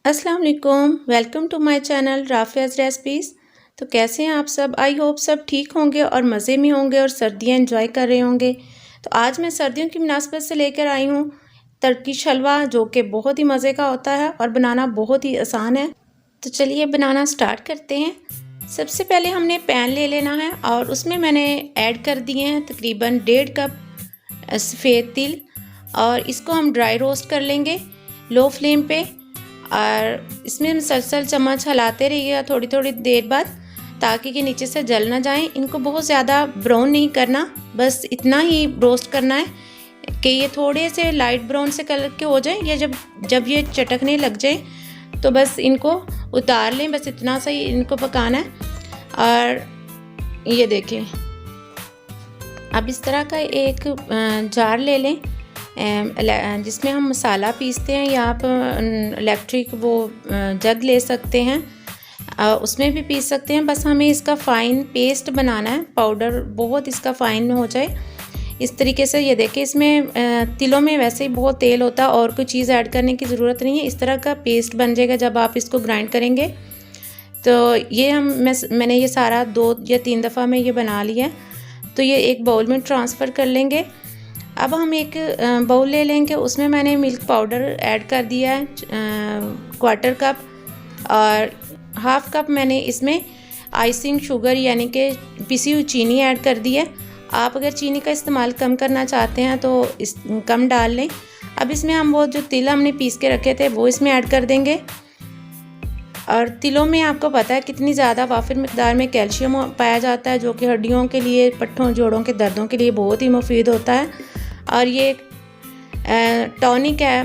अस्सलाम वालेकुम, welcome to my channel Rafia's recipes. तो कैसे हैं आप सब? आई होप सब ठीक होंगे और मज़े में होंगे और सर्दियां एंजॉय कर रहे होंगे। तो आज मैं सर्दियों की मुनासबत से लेकर आई हूँ टर्किश हलवा, जो कि बहुत ही मज़े का होता है और बनाना बहुत ही आसान है। तो चलिए बनाना स्टार्ट करते हैं। सबसे पहले हमने पैन ले लेना है और उसमें मैंने ऐड कर दिए हैं तकरीबन 1.5 कप सफ़ेद तिल, और इसको हम ड्राई रोस्ट कर लेंगे लो फ्लेम पे। और इसमें मुसलसल चम्मच हिलाते रहिएगा थोड़ी थोड़ी देर बाद, ताकि ये नीचे से जल ना जाएं। इनको बहुत ज़्यादा ब्राउन नहीं करना, बस इतना ही रोस्ट करना है कि ये थोड़े से लाइट ब्राउन से कलर के हो जाएं, या जब ये चटकने लग जाए तो बस इनको उतार लें। बस इतना सा ही इनको पकाना है। और ये देखें, अब इस तरह का एक जार ले लें जिसमें हम मसाला पीसते हैं, या आप इलेक्ट्रिक वो जग ले सकते हैं, उसमें भी पीस सकते हैं। बस हमें इसका फ़ाइन पेस्ट बनाना है, पाउडर बहुत इसका फ़ाइन हो जाए इस तरीके से। ये देखिए, इसमें तिलों में वैसे ही बहुत तेल होता है और कोई चीज़ ऐड करने की ज़रूरत नहीं है। इस तरह का पेस्ट बन जाएगा जब आप इसको ग्राइंड करेंगे। तो ये मैंने ये सारा 2 या 3 दफ़ा में ये बना लिया है। तो ये एक बाउल में ट्रांसफ़र कर लेंगे। अब हम एक बाउल ले लेंगे, उसमें मैंने मिल्क पाउडर ऐड कर दिया है 1/4 कप, और 1/2 कप मैंने इसमें आइसिंग शुगर यानी कि पिसी हुई चीनी ऐड कर दी है। आप अगर चीनी का इस्तेमाल कम करना चाहते हैं तो कम डाल लें। अब इसमें हम वो जो तिल हमने पीस के रखे थे वो इसमें ऐड कर देंगे। और तिलों में आपको पता है कितनी ज़्यादा वाफिर मिकदार में कैल्शियम पाया जाता है, जो कि हड्डियों के लिए, पट्ठों जोड़ों के दर्दों के लिए बहुत ही मुफीद होता है। और ये टॉनिक है,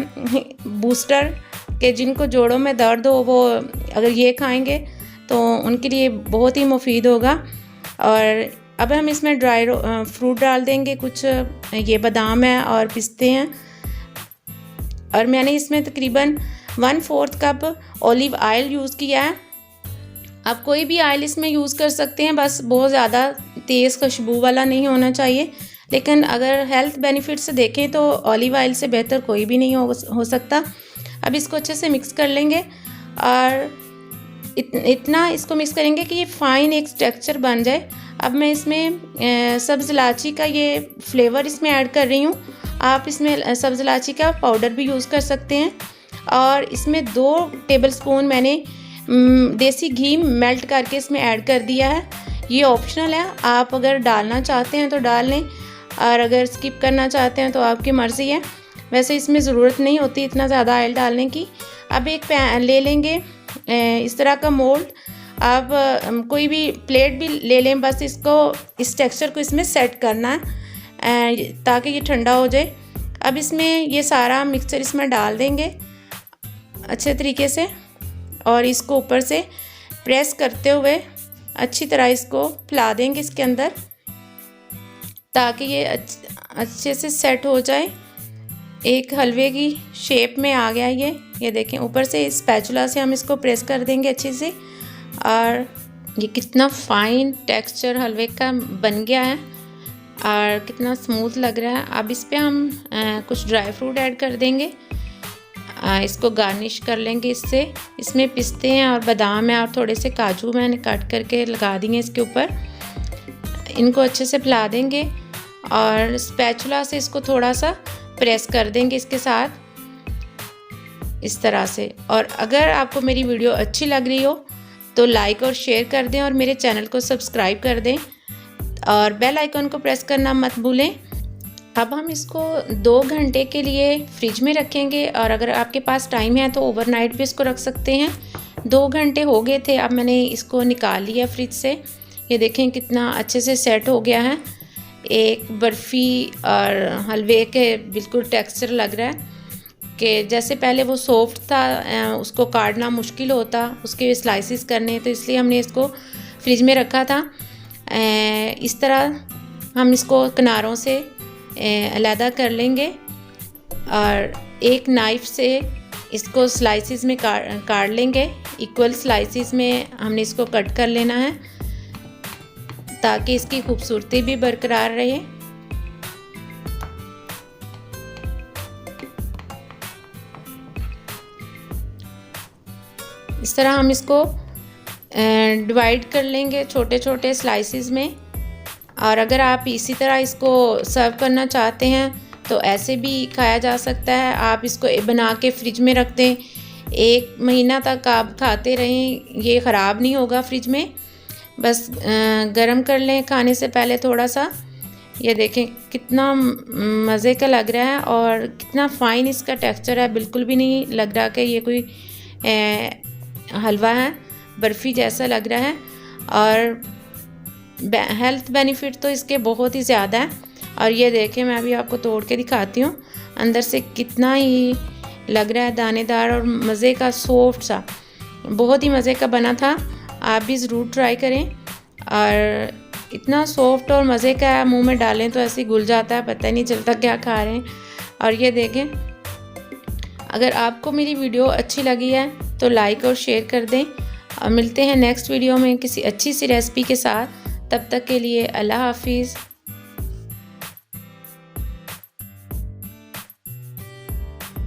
बूस्टर, के जिनको जोड़ों में दर्द हो वो अगर ये खाएंगे तो उनके लिए बहुत ही मुफीद होगा। और अब हम इसमें ड्राई फ्रूट डाल देंगे, कुछ ये बादाम है और पिस्ते हैं। और मैंने इसमें तकरीबन 1/4 कप ऑलिव ऑयल यूज़ किया है। आप कोई भी ऑयल इसमें यूज़ कर सकते हैं, बस बहुत ज़्यादा तेज़ खुशबू वाला नहीं होना चाहिए। लेकिन अगर हेल्थ बेनिफिट से देखें तो ऑलिव ऑयल से बेहतर कोई भी नहीं हो सकता। अब इसको अच्छे से मिक्स कर लेंगे और इतना इसको मिक्स करेंगे कि ये फ़ाइन एक टेक्सचर बन जाए। अब मैं इसमें सब्ज़ इलायची का ये फ्लेवर इसमें ऐड कर रही हूँ। आप इसमें सब्ज़ इलायची का पाउडर भी यूज़ कर सकते हैं। और इसमें 2 टेबलस्पून मैंने देसी घी मेल्ट करके इसमें ऐड कर दिया है। ये ऑप्शनल है, आप अगर डालना चाहते हैं तो डाल लें, और अगर स्किप करना चाहते हैं तो आपकी मर्ज़ी है। वैसे इसमें ज़रूरत नहीं होती इतना ज़्यादा ऑयल डालने की। अब एक पैन ले लेंगे, इस तरह का मोल्ड, आप कोई भी प्लेट भी ले लें, बस इसको इस टेक्सचर को इसमें सेट करना है ताकि ये ठंडा हो जाए। अब इसमें ये सारा मिक्सचर इसमें डाल देंगे अच्छे तरीके से, और इसको ऊपर से प्रेस करते हुए अच्छी तरह इसको फैला देंगे इसके अंदर, ताकि ये अच्छे से सेट हो जाए। एक हलवे की शेप में आ गया ये देखें। ऊपर से स्पैचुला से हम इसको प्रेस कर देंगे अच्छे से, और ये कितना फ़ाइन टेक्सचर हलवे का बन गया है और कितना स्मूथ लग रहा है। अब इस पे हम कुछ ड्राई फ्रूट ऐड कर देंगे, इसको गार्निश कर लेंगे इससे। इसमें पिस्ते हैं और बादाम है और थोड़े से काजू मैंने काट करके लगा दिए इसके ऊपर। इनको अच्छे से फैला देंगे और स्पैचुला से इसको थोड़ा सा प्रेस कर देंगे इसके साथ, इस तरह से। और अगर आपको मेरी वीडियो अच्छी लग रही हो तो लाइक और शेयर कर दें, और मेरे चैनल को सब्सक्राइब कर दें, और बेल आइकन को प्रेस करना मत भूलें। अब हम इसको 2 घंटे के लिए फ्रिज में रखेंगे, और अगर आपके पास टाइम है तो ओवरनाइट भी इसको रख सकते हैं। 2 घंटे हो गए थे, अब मैंने इसको निकाल लिया फ्रिज से। ये देखें कितना अच्छे से सेट हो गया है, एक बर्फ़ी और हलवे के बिल्कुल टेक्सचर लग रहा है कि जैसे पहले वो सॉफ्ट था, उसको काटना मुश्किल होता, उसके स्लाइसिस करने, तो इसलिए हमने इसको फ्रिज में रखा था। इस तरह हम इसको किनारों से अलहदा कर लेंगे, और एक नाइफ़ से इसको स्लाइसिस में काट लेंगे। इक्वल स्लाइसिस में हमने इसको कट कर लेना है ताकि इसकी खूबसूरती भी बरकरार रहे। इस तरह हम इसको डिवाइड कर लेंगे छोटे छोटे स्लाइसिस में। और अगर आप इसी तरह इसको सर्व करना चाहते हैं तो ऐसे भी खाया जा सकता है। आप इसको बना के फ्रिज में रख दें, 1 महीना तक आप खाते रहें, ये ख़राब नहीं होगा फ्रिज में। बस गरम कर लें खाने से पहले थोड़ा सा। ये देखें कितना मज़े का लग रहा है और कितना फ़ाइन इसका टेक्सचर है। बिल्कुल भी नहीं लग रहा कि ये कोई हलवा है, बर्फ़ी जैसा लग रहा है। और हेल्थ बेनिफिट तो इसके बहुत ही ज़्यादा है। और ये देखें, मैं अभी आपको तोड़ के दिखाती हूँ, अंदर से कितना ही लग रहा है दानेदार और मज़े का, सॉफ्ट सा, बहुत ही मज़े का बना था। आप भी ज़रूर ट्राई करें। और इतना सॉफ्ट और मज़े का है, मुंह में डालें तो ऐसे घुल जाता है, पता ही नहीं चलता क्या खा रहे हैं। और ये देखें, अगर आपको मेरी वीडियो अच्छी लगी है तो लाइक और शेयर कर दें। और मिलते हैं नेक्स्ट वीडियो में किसी अच्छी सी रेसिपी के साथ। तब तक के लिए अल्लाह हाफिज़।